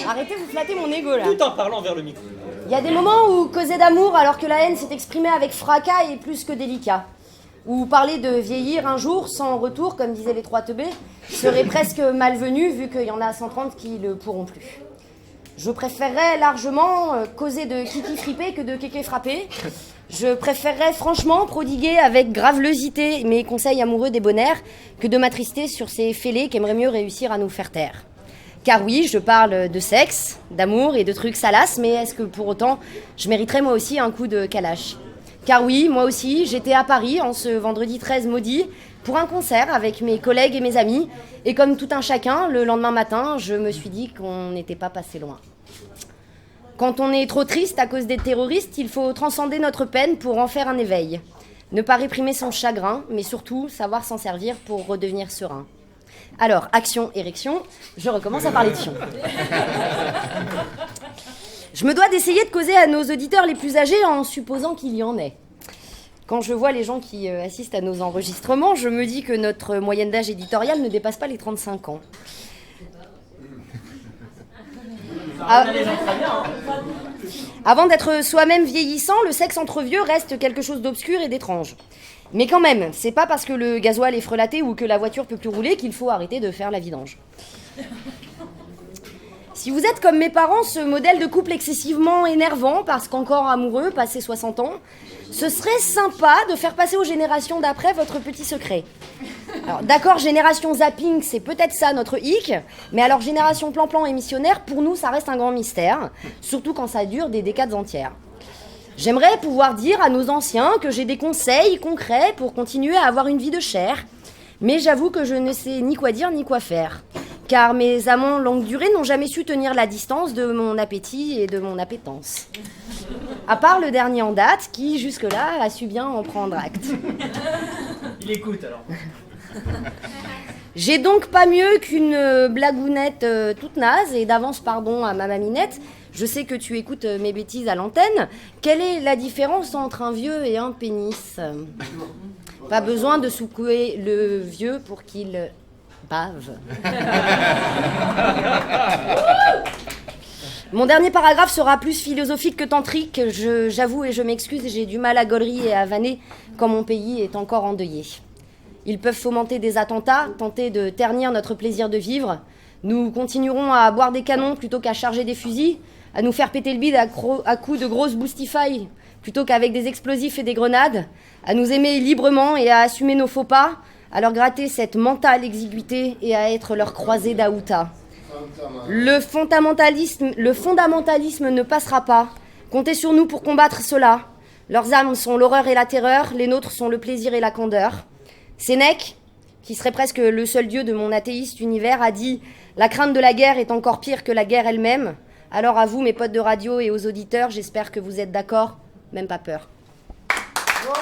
Arrêtez, vous flattez mon ego, là. Tout en parlant vers le micro. Il y a des moments où causer d'amour alors que la haine s'est exprimée avec fracas est plus que délicat. Ou parler de vieillir un jour sans retour, comme disaient les trois teubés, serait presque malvenu vu qu'il y en a 130 qui le pourront plus. Je préférerais largement causer de kiki fripé que de kéké frappé. Je préférerais franchement prodiguer avec gravelosité mes conseils amoureux débonnaires que de m'attrister sur ces fêlés qui aimeraient mieux réussir à nous faire taire. Car oui, je parle de sexe, d'amour et de trucs salaces, mais est-ce que pour autant, je mériterais moi aussi un coup de calache ? Car oui, moi aussi, j'étais à Paris en ce vendredi 13 maudit pour un concert avec mes collègues et mes amis. Et comme tout un chacun, le lendemain matin, je me suis dit qu'on n'était pas passé loin. Quand on est trop triste à cause des terroristes, il faut transcender notre peine pour en faire un éveil. Ne pas réprimer son chagrin, mais surtout savoir s'en servir pour redevenir serein. Alors, action, érection, je recommence à parler de fion. Je me dois d'essayer de causer à nos auditeurs les plus âgés en supposant qu'il y en ait. Quand je vois les gens qui assistent à nos enregistrements, je me dis que notre moyenne d'âge éditoriale ne dépasse pas les 35 ans. Avant d'être soi-même vieillissant, le sexe entre vieux reste quelque chose d'obscur et d'étrange. Mais quand même, c'est pas parce que le gasoil est frelaté ou que la voiture peut plus rouler qu'il faut arrêter de faire la vidange. Si vous êtes comme mes parents, ce modèle de couple excessivement énervant, parce qu'encore amoureux, passé 60 ans, ce serait sympa de faire passer aux générations d'après votre petit secret. Alors d'accord, génération zapping, c'est peut-être ça notre hic, mais alors génération plan-plan et missionnaire, pour nous, ça reste un grand mystère, surtout quand ça dure des décades entières. J'aimerais pouvoir dire à nos anciens que j'ai des conseils concrets pour continuer à avoir une vie de chair, mais j'avoue que je ne sais ni quoi dire ni quoi faire. Car mes amants longue durée n'ont jamais su tenir la distance de mon appétit et de mon appétence. À part le dernier en date, qui jusque-là a su bien en prendre acte. Il écoute alors. J'ai donc pas mieux qu'une blagounette toute naze, et d'avance pardon à ma maminette, je sais que tu écoutes mes bêtises à l'antenne. Quelle est la différence entre un vieux et un pénis ? Pas besoin de secouer le vieux pour qu'il bave. Mon dernier paragraphe sera plus philosophique que tantrique. J'avoue et je m'excuse, j'ai du mal à gaulerie et à vanner quand mon pays est encore endeuillé. Ils peuvent fomenter des attentats, tenter de ternir notre plaisir de vivre. Nous continuerons à boire des canons plutôt qu'à charger des fusils, à nous faire péter le bide à coups de grosses boostify plutôt qu'avec des explosifs et des grenades, à nous aimer librement et à assumer nos faux pas, à leur gratter cette mentale exiguïté et à être leur croisée d'Aouta. Le fondamentalisme ne passera pas. Comptez sur nous pour combattre cela. Leurs âmes sont l'horreur et la terreur, les nôtres sont le plaisir et la candeur. Sénèque, qui serait presque le seul dieu de mon athéiste univers, a dit « La crainte de la guerre est encore pire que la guerre elle-même ». Alors à vous, mes potes de radio et aux auditeurs, j'espère que vous êtes d'accord, même pas peur. Wow.